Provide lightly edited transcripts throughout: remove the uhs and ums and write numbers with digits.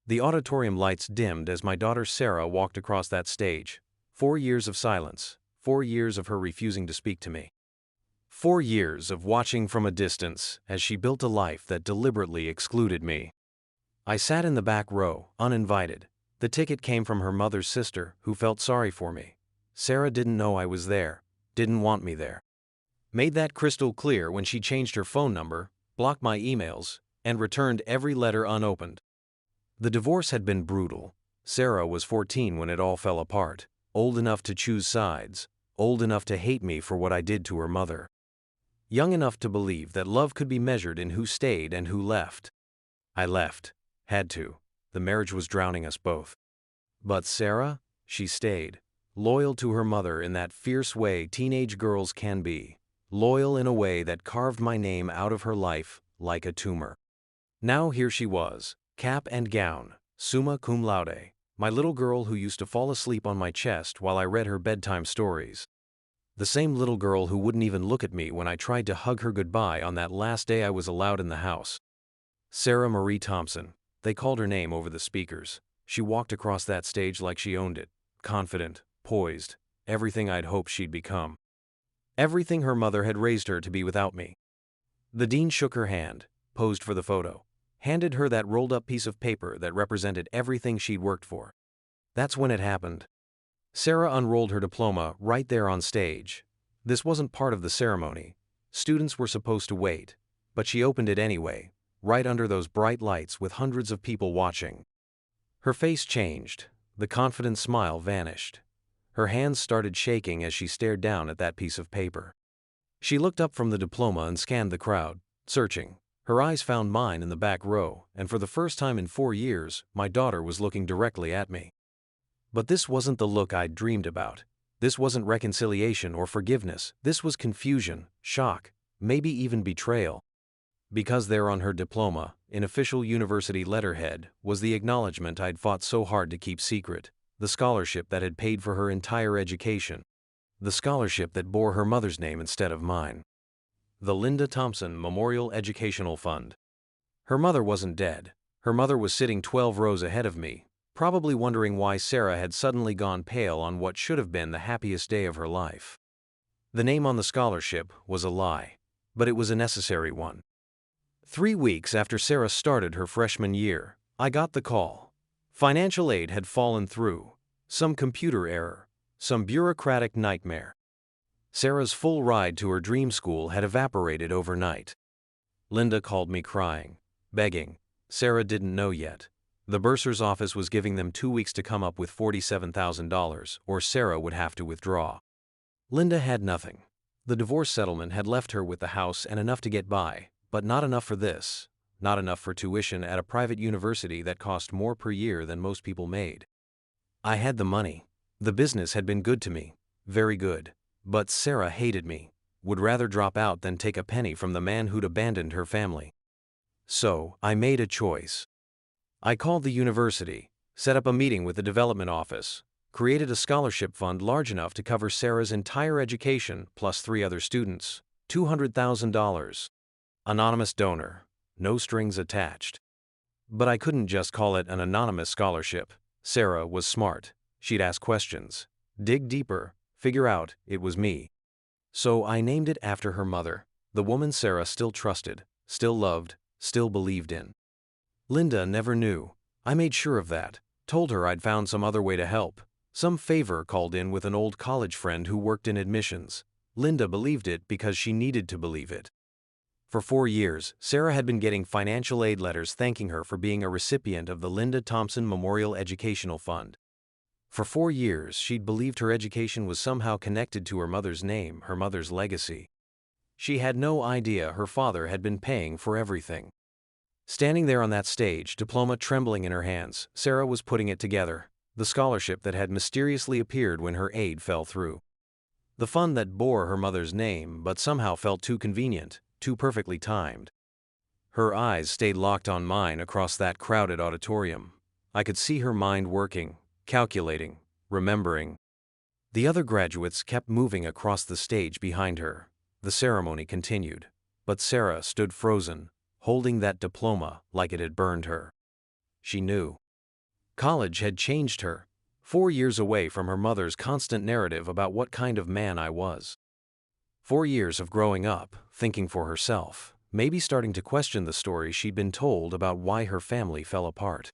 The auditorium lights dimmed as my daughter Sarah walked across that stage. 4 years of silence, 4 years of her refusing to speak to me. 4 years of watching from a distance as she built a life that deliberately excluded me. I sat in the back row, uninvited. The ticket came from her mother's sister, who felt sorry for me. Sarah didn't know I was there, didn't want me there. Made that crystal clear when she changed her phone number, blocked my emails, and returned every letter unopened. The divorce had been brutal. Sarah was 14 when it all fell apart, old enough to choose sides, old enough to hate me for what I did to her mother. Young enough to believe that love could be measured in who stayed and who left. I left. Had to. The marriage was drowning us both. But Sarah, she stayed, loyal to her mother in that fierce way teenage girls can be, loyal in a way that carved my name out of her life like a tumor. Now here she was, cap and gown, summa cum laude, my little girl who used to fall asleep on my chest while I read her bedtime stories. The same little girl who wouldn't even look at me when I tried to hug her goodbye on that last day I was allowed in the house. Sarah Marie Thompson, they called her name over the speakers. She walked across that stage like she owned it, confident, poised, everything I'd hoped she'd become. Everything her mother had raised her to be without me. The dean shook her hand, posed for the photo, handed her that rolled-up piece of paper that represented everything she'd worked for. That's when it happened. Sarah unrolled her diploma right there on stage. This wasn't part of the ceremony. Students were supposed to wait, but she opened it anyway, right under those bright lights with hundreds of people watching. Her face changed. The confident smile vanished. Her hands started shaking as she stared down at that piece of paper. She looked up from the diploma and scanned the crowd, searching. Her eyes found mine in the back row, and for the first time in 4 years, my daughter was looking directly at me. But this wasn't the look I'd dreamed about. This wasn't reconciliation or forgiveness. This was confusion, shock, maybe even betrayal. Because there on her diploma, in official university letterhead, was the acknowledgement I'd fought so hard to keep secret, the scholarship that had paid for her entire education. The scholarship that bore her mother's name instead of mine. The Linda Thompson Memorial Educational Fund. Her mother wasn't dead. Her mother was sitting 12 rows ahead of me, probably wondering why Sarah had suddenly gone pale on what should have been the happiest day of her life. The name on the scholarship was a lie, but it was a necessary one. 3 weeks after Sarah started her freshman year, I got the call. Financial aid had fallen through. Some computer error. Some bureaucratic nightmare. Sarah's full ride to her dream school had evaporated overnight. Linda called me crying, begging. Sarah didn't know yet. The bursar's office was giving them 2 weeks to come up with $47,000, or Sarah would have to withdraw. Linda had nothing. The divorce settlement had left her with the house and enough to get by, but not enough for this. Not enough for tuition at a private university that cost more per year than most people made. I had the money. The business had been good to me, very good. But Sarah hated me, would rather drop out than take a penny from the man who'd abandoned her family. So, I made a choice. I called the university, set up a meeting with the development office, created a scholarship fund large enough to cover Sarah's entire education plus 3 other students, $200,000. Anonymous donor, no strings attached. But I couldn't just call it an anonymous scholarship. Sarah was smart. She'd ask questions, dig deeper, figure out it was me. So I named it after her mother, the woman Sarah still trusted, still loved, still believed in. Linda never knew. I made sure of that, told her I'd found some other way to help. Some favor called in with an old college friend who worked in admissions. Linda believed it because she needed to believe it. For 4 years, Sarah had been getting financial aid letters thanking her for being a recipient of the Linda Thompson Memorial Educational Fund. For 4 years, she'd believed her education was somehow connected to her mother's name, her mother's legacy. She had no idea her father had been paying for everything. Standing there on that stage, diploma trembling in her hands, Sarah was putting it together, the scholarship that had mysteriously appeared when her aid fell through. The fund that bore her mother's name but somehow felt too convenient, too perfectly timed. Her eyes stayed locked on mine across that crowded auditorium. I could see her mind working, calculating, remembering. The other graduates kept moving across the stage behind her. The ceremony continued, but Sarah stood frozen, holding that diploma like it had burned her. She knew. College had changed her. 4 years away from her mother's constant narrative about what kind of man I was. 4 years of growing up, thinking for herself, maybe starting to question the story she'd been told about why her family fell apart.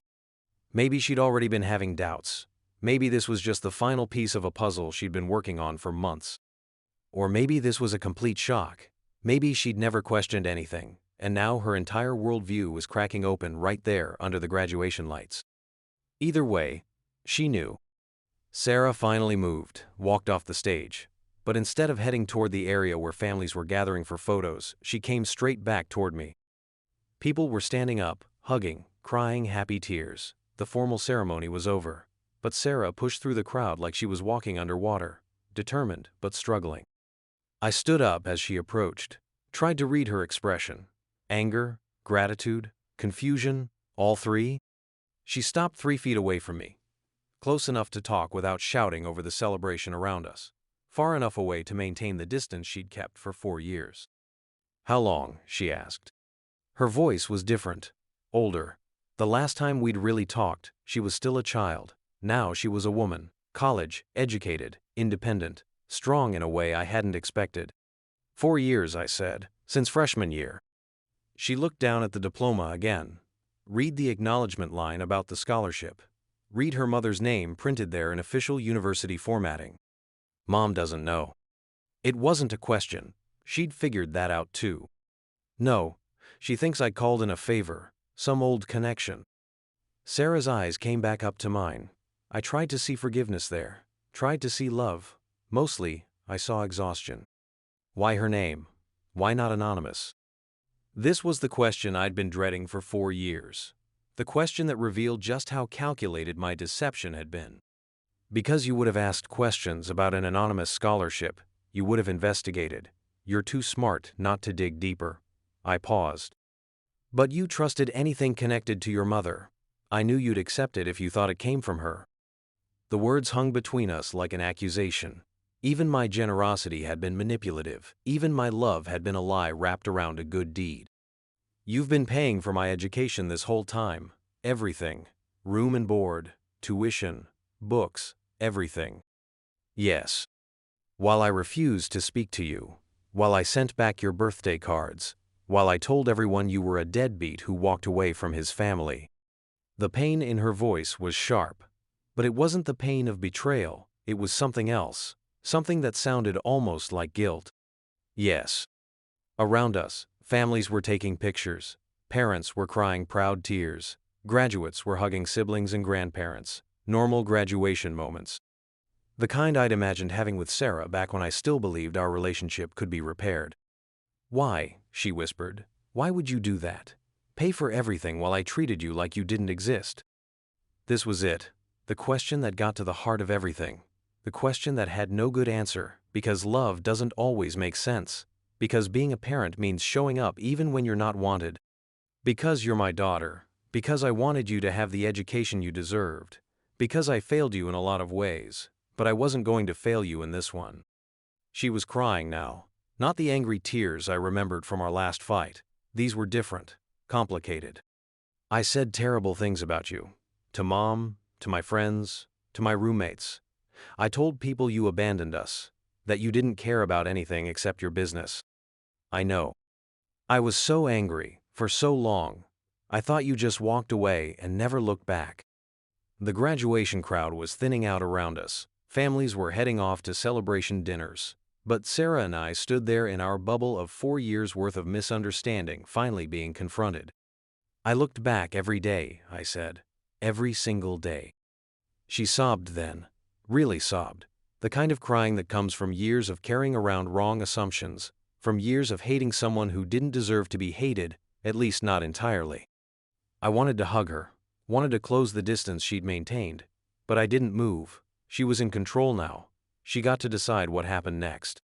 Maybe she'd already been having doubts. Maybe this was just the final piece of a puzzle she'd been working on for months. Or maybe this was a complete shock. Maybe she'd never questioned anything, and now her entire worldview was cracking open right there under the graduation lights. Either way, she knew. Sarah finally moved, walked off the stage. But instead of heading toward the area where families were gathering for photos, she came straight back toward me. People were standing up, hugging, crying happy tears. The formal ceremony was over. But Sarah pushed through the crowd like she was walking underwater, determined but struggling. I stood up as she approached, tried to read her expression. Anger, gratitude, confusion, all three? She stopped 3 feet away from me, close enough to talk without shouting over the celebration around us, far enough away to maintain the distance she'd kept for 4 years. "How long?" she asked. Her voice was different, older. The last time we'd really talked, she was still a child. Now she was a woman, college, educated, independent, strong in a way I hadn't expected. 4 years, I said, since freshman year. She looked down at the diploma again. Read the acknowledgement line about the scholarship. Read her mother's name printed there in official university formatting. Mom doesn't know. It wasn't a question. She'd figured that out too. No, she thinks I called in a favor, some old connection. Sarah's eyes came back up to mine. I tried to see forgiveness there, tried to see love. Mostly, I saw exhaustion. Why her name? Why not anonymous? This was the question I'd been dreading for 4 years. The question that revealed just how calculated my deception had been. Because you would have asked questions about an anonymous scholarship, you would have investigated. You're too smart not to dig deeper. I paused. But you trusted anything connected to your mother. I knew you'd accept it if you thought it came from her. The words hung between us like an accusation. Even my generosity had been manipulative. Even my love had been a lie wrapped around a good deed. You've been paying for my education this whole time. Everything. Room and board, tuition, books, everything. Yes. While I refused to speak to you, while I sent back your birthday cards, while I told everyone you were a deadbeat who walked away from his family. The pain in her voice was sharp. But it wasn't the pain of betrayal, it was something else, something that sounded almost like guilt. Yes. Around us, families were taking pictures, parents were crying proud tears, graduates were hugging siblings and grandparents, normal graduation moments. The kind I'd imagined having with Sarah back when I still believed our relationship could be repaired. "Why?" she whispered. "Why would you do that? Pay for everything while I treated you like you didn't exist?" This was it. The question that got to the heart of everything. The question that had no good answer, because love doesn't always make sense. Because being a parent means showing up even when you're not wanted. Because you're my daughter. Because I wanted you to have the education you deserved. Because I failed you in a lot of ways. But I wasn't going to fail you in this one. She was crying now. Not the angry tears I remembered from our last fight. These were different, complicated. "I said terrible things about you. To Mom, to my friends, to my roommates. I told people you abandoned us, that you didn't care about anything except your business. I know. I was so angry, for so long. I thought you just walked away and never looked back." The graduation crowd was thinning out around us. Families were heading off to celebration dinners. But Sarah and I stood there in our bubble of 4 years' worth of misunderstanding finally being confronted. "I looked back every day," I said. "Every single day." She sobbed then. Really sobbed. The kind of crying that comes from years of carrying around wrong assumptions, from years of hating someone who didn't deserve to be hated, at least not entirely. I wanted to hug her, wanted to close the distance she'd maintained, but I didn't move. She was in control now. She got to decide what happened next.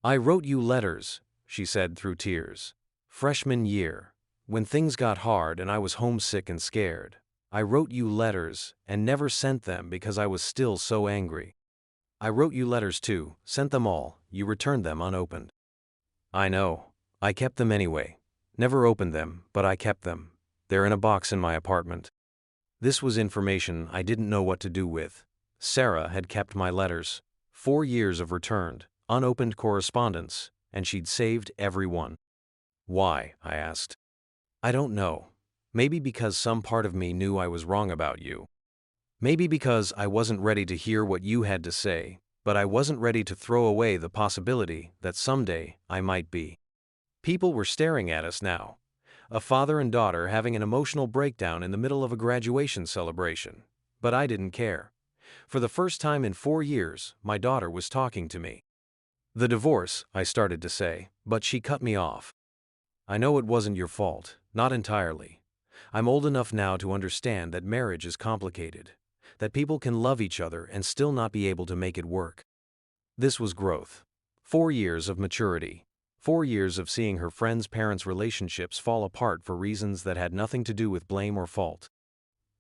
"I wrote you letters," she said through tears. "Freshman year, when things got hard and I was homesick and scared. I wrote you letters and never sent them because I was still so angry. I wrote you letters too, sent them all, you returned them unopened. I know. I kept them anyway. Never opened them, but I kept them. They're in a box in my apartment." This was information I didn't know what to do with. Sarah had kept my letters. 4 years of returned, unopened correspondence, and she'd saved every one. Why? I asked. I don't know. Maybe because some part of me knew I was wrong about you. Maybe because I wasn't ready to hear what you had to say, but I wasn't ready to throw away the possibility that someday I might be. People were staring at us now. A father and daughter having an emotional breakdown in the middle of a graduation celebration. But I didn't care. For the first time in 4 years, my daughter was talking to me. The divorce, I started to say, but she cut me off. I know it wasn't your fault, not entirely. I'm old enough now to understand that marriage is complicated, that people can love each other and still not be able to make it work. This was growth. 4 years of maturity. 4 years of seeing her friends' parents' relationships fall apart for reasons that had nothing to do with blame or fault.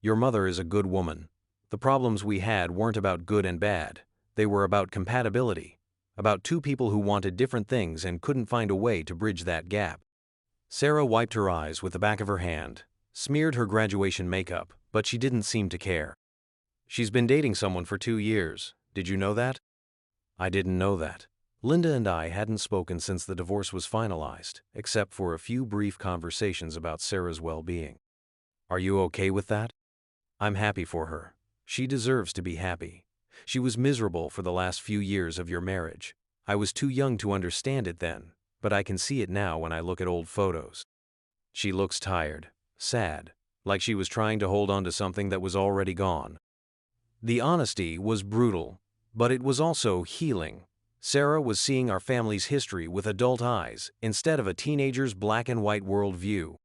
Your mother is a good woman. The problems we had weren't about good and bad. They were about compatibility. About two people who wanted different things and couldn't find a way to bridge that gap. Sarah wiped her eyes with the back of her hand, smeared her graduation makeup, but she didn't seem to care. She's been dating someone for 2 years. Did you know that? I didn't know that. Linda and I hadn't spoken since the divorce was finalized, except for a few brief conversations about Sarah's well-being. Are you okay with that? I'm happy for her. She deserves to be happy. She was miserable for the last few years of your marriage. I was too young to understand it then, but I can see it now when I look at old photos. She looks tired, sad, like she was trying to hold on to something that was already gone. The honesty was brutal, but it was also healing. Sarah was seeing our family's history with adult eyes instead of a teenager's black and white worldview.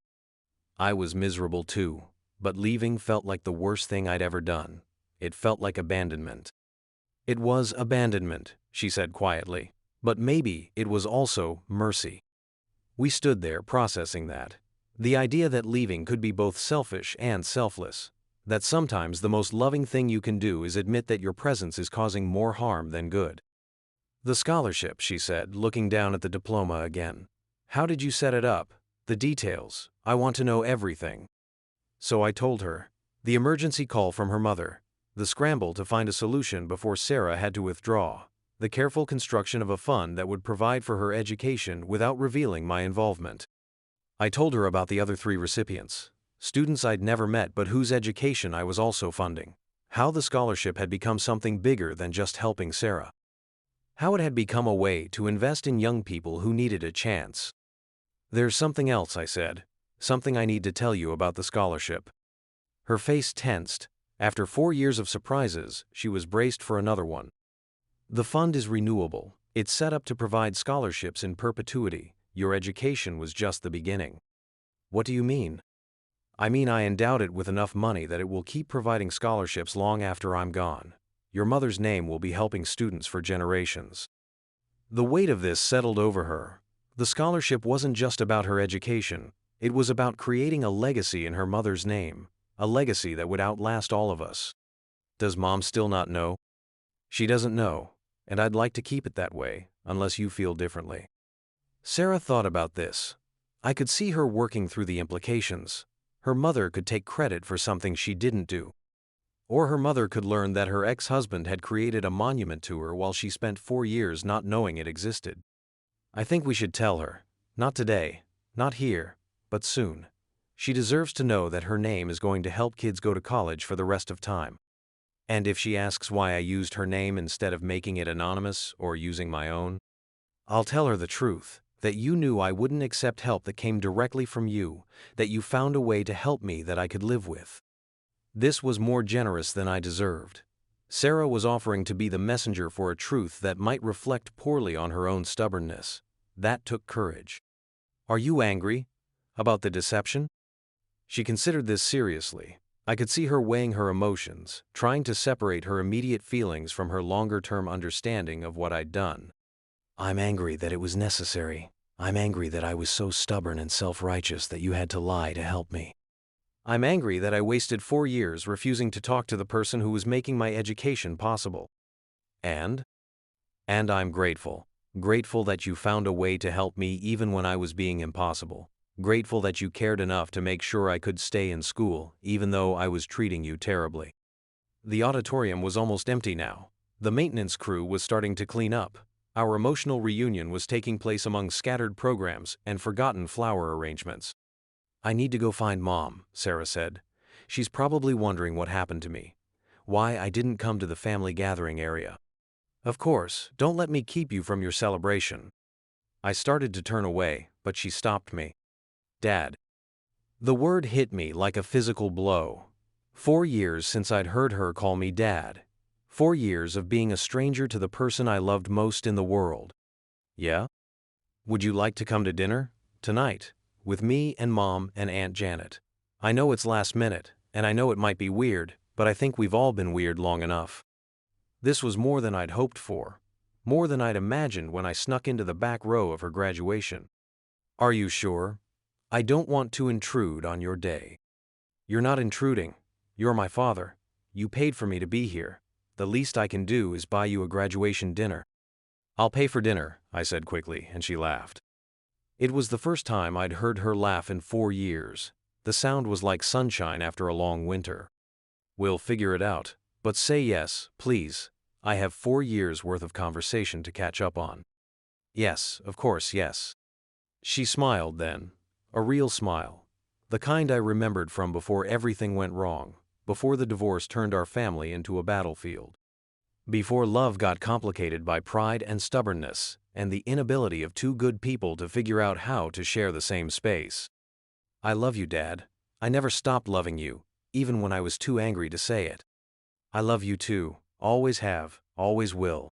I was miserable too, but leaving felt like the worst thing I'd ever done. It felt like abandonment. It was abandonment, she said quietly, but maybe it was also mercy. We stood there processing that. The idea that leaving could be both selfish and selfless. That sometimes the most loving thing you can do is admit that your presence is causing more harm than good. The scholarship, she said, looking down at the diploma again. How did you set it up? The details. I want to know everything. So I told her. The emergency call from her mother. The scramble to find a solution before Sarah had to withdraw. The careful construction of a fund that would provide for her education without revealing my involvement. I told her about the other 3 recipients. Students I'd never met but whose education I was also funding. How the scholarship had become something bigger than just helping Sarah. How it had become a way to invest in young people who needed a chance. There's something else, I said. Something I need to tell you about the scholarship. Her face tensed. After 4 years of surprises, she was braced for another one. The fund is renewable. It's set up to provide scholarships in perpetuity. Your education was just the beginning. What do you mean? I mean I endowed it with enough money that it will keep providing scholarships long after I'm gone. Your mother's name will be helping students for generations. The weight of this settled over her. The scholarship wasn't just about her education. It was about creating a legacy in her mother's name, a legacy that would outlast all of us. Does Mom still not know? She doesn't know, and I'd like to keep it that way, unless you feel differently. Sarah thought about this. I could see her working through the implications. Her mother could take credit for something she didn't do. Or her mother could learn that her ex-husband had created a monument to her while she spent 4 years not knowing it existed. I think we should tell her. Not today, not here, but soon. She deserves to know that her name is going to help kids go to college for the rest of time. And if she asks why I used her name instead of making it anonymous or using my own, I'll tell her the truth, that you knew I wouldn't accept help that came directly from you, that you found a way to help me that I could live with. This was more generous than I deserved. Sarah was offering to be the messenger for a truth that might reflect poorly on her own stubbornness. That took courage. Are you angry? About the deception? She considered this seriously. I could see her weighing her emotions, trying to separate her immediate feelings from her longer-term understanding of what I'd done. I'm angry that it was necessary. I'm angry that I was so stubborn and self-righteous that you had to lie to help me. I'm angry that I wasted 4 years refusing to talk to the person who was making my education possible. And I'm grateful. Grateful that you found a way to help me even when I was being impossible. Grateful that you cared enough to make sure I could stay in school, even though I was treating you terribly." The auditorium was almost empty now. The maintenance crew was starting to clean up. Our emotional reunion was taking place among scattered programs and forgotten flower arrangements. "I need to go find Mom," Sarah said. "She's probably wondering what happened to me. Why I didn't come to the family gathering area." "Of course, don't let me keep you from your celebration." I started to turn away, but she stopped me. "Dad." The word hit me like a physical blow. 4 years since I'd heard her call me Dad. 4 years of being a stranger to the person I loved most in the world. "Yeah? Would you like to come to dinner? Tonight? With me and Mom and Aunt Janet. I know it's last minute, and I know it might be weird, but I think we've all been weird long enough." This was more than I'd hoped for. More than I'd imagined when I snuck into the back row of her graduation. "Are you sure? I don't want to intrude on your day." "You're not intruding. You're my father. You paid for me to be here. The least I can do is buy you a graduation dinner." "I'll pay for dinner," I said quickly, and she laughed. It was the first time I'd heard her laugh in 4 years. The sound was like sunshine after a long winter. "We'll figure it out, but say yes, please. I have 4 years' worth of conversation to catch up on." "Yes, of course, yes." She smiled then. A real smile. The kind I remembered from before everything went wrong, before the divorce turned our family into a battlefield. Before love got complicated by pride and stubbornness, and the inability of two good people to figure out how to share the same space. "I love you, Dad. I never stopped loving you, even when I was too angry to say it." "I love you too, always have, always will."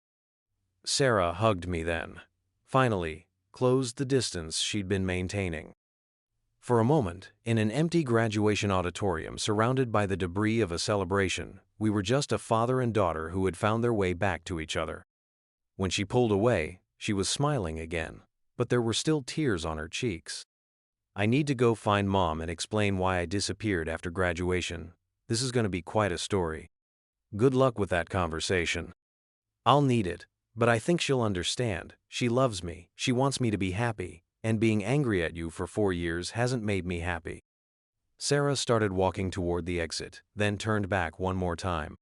Sarah hugged me then. Finally, closed the distance she'd been maintaining. For a moment, in an empty graduation auditorium surrounded by the debris of a celebration, we were just a father and daughter who had found their way back to each other. When she pulled away, she was smiling again, but there were still tears on her cheeks. "I need to go find Mom and explain why I disappeared after graduation. This is going to be quite a story. Good luck with that conversation." "I'll need it, but I think she'll understand. She loves me, she wants me to be happy. And being angry at you for 4 years hasn't made me happy." Sarah started walking toward the exit, then turned back one more time.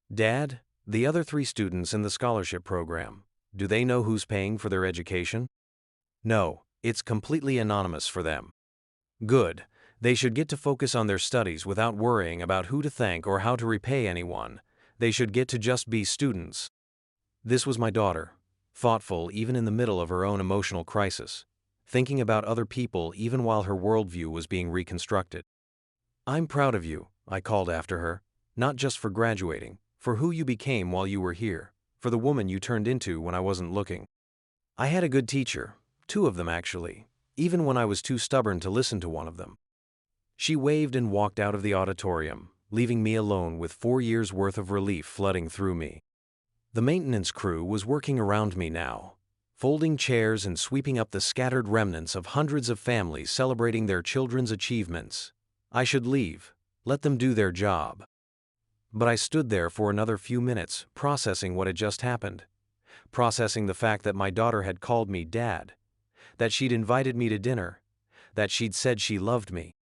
"Dad, the other 3 students in the scholarship program, do they know who's paying for their education?" "No, it's completely anonymous for them." "Good. They should get to focus on their studies without worrying about who to thank or how to repay anyone. They should get to just be students." This was my daughter, thoughtful even in the middle of her own emotional crisis. Thinking about other people even while her worldview was being reconstructed. "I'm proud of you," I called after her, "not just for graduating, for who you became while you were here, for the woman you turned into when I wasn't looking. I had a good teacher, 2 of them actually, even when I was too stubborn to listen to one of them." She waved and walked out of the auditorium, leaving me alone with 4 years' worth of relief flooding through me. The maintenance crew was working around me now, folding chairs and sweeping up the scattered remnants of hundreds of families celebrating their children's achievements. I should leave, let them do their job. But I stood there for another few minutes, processing what had just happened. Processing the fact that my daughter had called me Dad, that she'd invited me to dinner, that she'd said she loved me.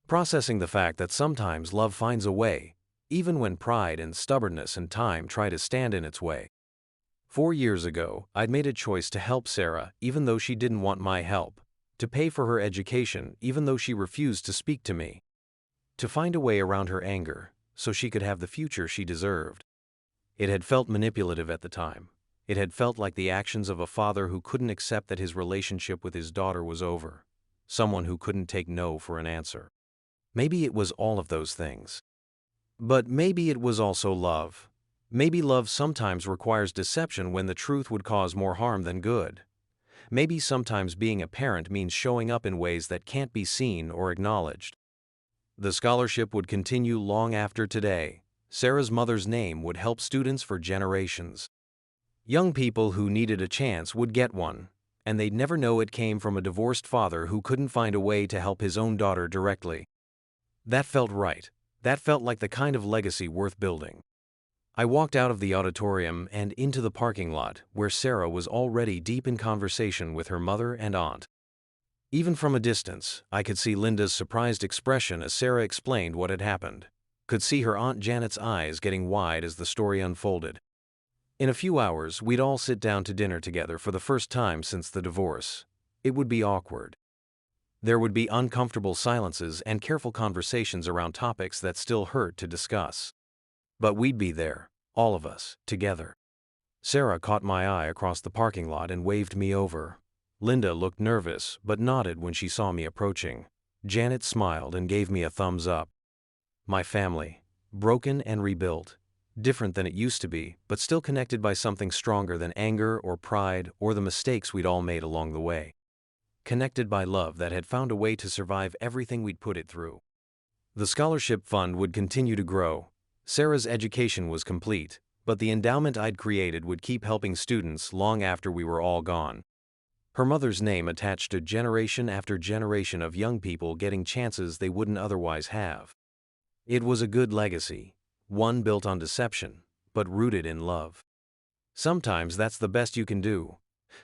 Processing the fact that sometimes love finds a way, even when pride and stubbornness and time try to stand in its way. 4 years ago, I'd made a choice to help Sarah even though she didn't want my help, to pay for her education even though she refused to speak to me, to find a way around her anger so she could have the future she deserved. It had felt manipulative at the time. It had felt like the actions of a father who couldn't accept that his relationship with his daughter was over, someone who couldn't take no for an answer. Maybe it was all of those things. But maybe it was also love. Maybe love sometimes requires deception when the truth would cause more harm than good. Maybe sometimes being a parent means showing up in ways that can't be seen or acknowledged. The scholarship would continue long after today. Sarah's mother's name would help students for generations. Young people who needed a chance would get one, and they'd never know it came from a divorced father who couldn't find a way to help his own daughter directly. That felt right. That felt like the kind of legacy worth building. I walked out of the auditorium and into the parking lot where Sarah was already deep in conversation with her mother and aunt. Even from a distance, I could see Linda's surprised expression as Sarah explained what had happened. Could see her Aunt Janet's eyes getting wide as the story unfolded. In a few hours, we'd all sit down to dinner together for the first time since the divorce. It would be awkward. There would be uncomfortable silences and careful conversations around topics that still hurt to discuss. But we'd be there, all of us, together. Sarah caught my eye across the parking lot and waved me over. Linda looked nervous but nodded when she saw me approaching. Janet smiled and gave me a thumbs up. My family, broken and rebuilt, different than it used to be, but still connected by something stronger than anger or pride or the mistakes we'd all made along the way. Connected by love that had found a way to survive everything we'd put it through. The scholarship fund would continue to grow. Sarah's education was complete, but the endowment I'd created would keep helping students long after we were all gone. Her mother's name attached to generation after generation of young people getting chances they wouldn't otherwise have. It was a good legacy, one built on deception, but rooted in love. Sometimes that's the best you can do.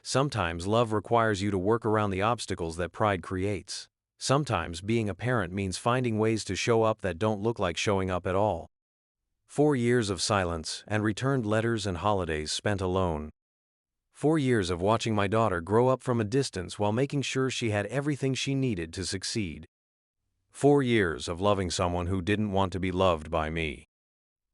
Sometimes love requires you to work around the obstacles that pride creates. Sometimes being a parent means finding ways to show up that don't look like showing up at all. 4 years of silence and returned letters and holidays spent alone. 4 years of watching my daughter grow up from a distance while making sure she had everything she needed to succeed. 4 years of loving someone who didn't want to be loved by me.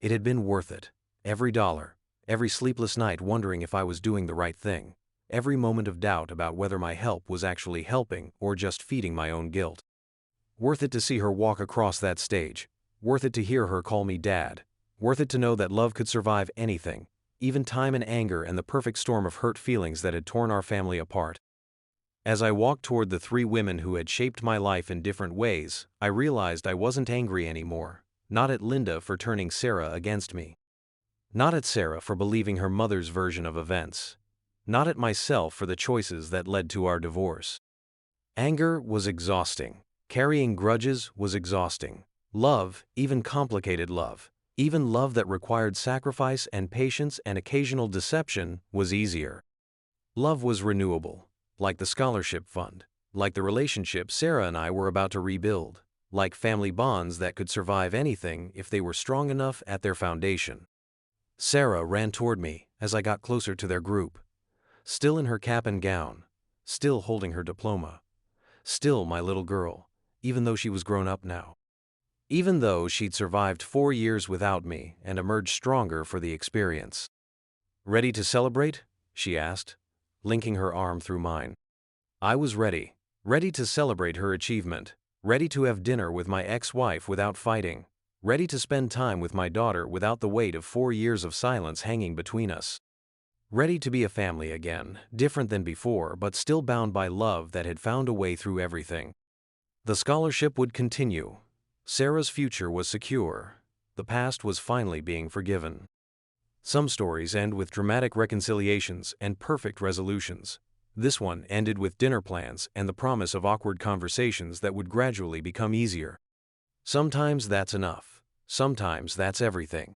It had been worth it. Every dollar, every sleepless night wondering if I was doing the right thing. Every moment of doubt about whether my help was actually helping or just feeding my own guilt. Worth it to see her walk across that stage. Worth it to hear her call me Dad. Worth it to know that love could survive anything, even time and anger and the perfect storm of hurt feelings that had torn our family apart. As I walked toward the 3 women who had shaped my life in different ways, I realized I wasn't angry anymore. Not at Linda for turning Sarah against me. Not at Sarah for believing her mother's version of events. Not at myself for the choices that led to our divorce. Anger was exhausting. Carrying grudges was exhausting. Love, even complicated love, even love that required sacrifice and patience and occasional deception, was easier. Love was renewable, like the scholarship fund, like the relationship Sarah and I were about to rebuild, like family bonds that could survive anything if they were strong enough at their foundation. Sarah ran toward me as I got closer to their group. Still in her cap and gown, still holding her diploma, still my little girl, even though she was grown up now. Even though she'd survived 4 years without me and emerged stronger for the experience. "Ready to celebrate?" she asked, linking her arm through mine. I was ready to celebrate her achievement, ready to have dinner with my ex-wife without fighting, ready to spend time with my daughter without the weight of 4 years of silence hanging between us. Ready to be a family again, different than before, but still bound by love that had found a way through everything. The scholarship would continue. Sarah's future was secure. The past was finally being forgiven. Some stories end with dramatic reconciliations and perfect resolutions. This one ended with dinner plans and the promise of awkward conversations that would gradually become easier. Sometimes that's enough. Sometimes that's everything.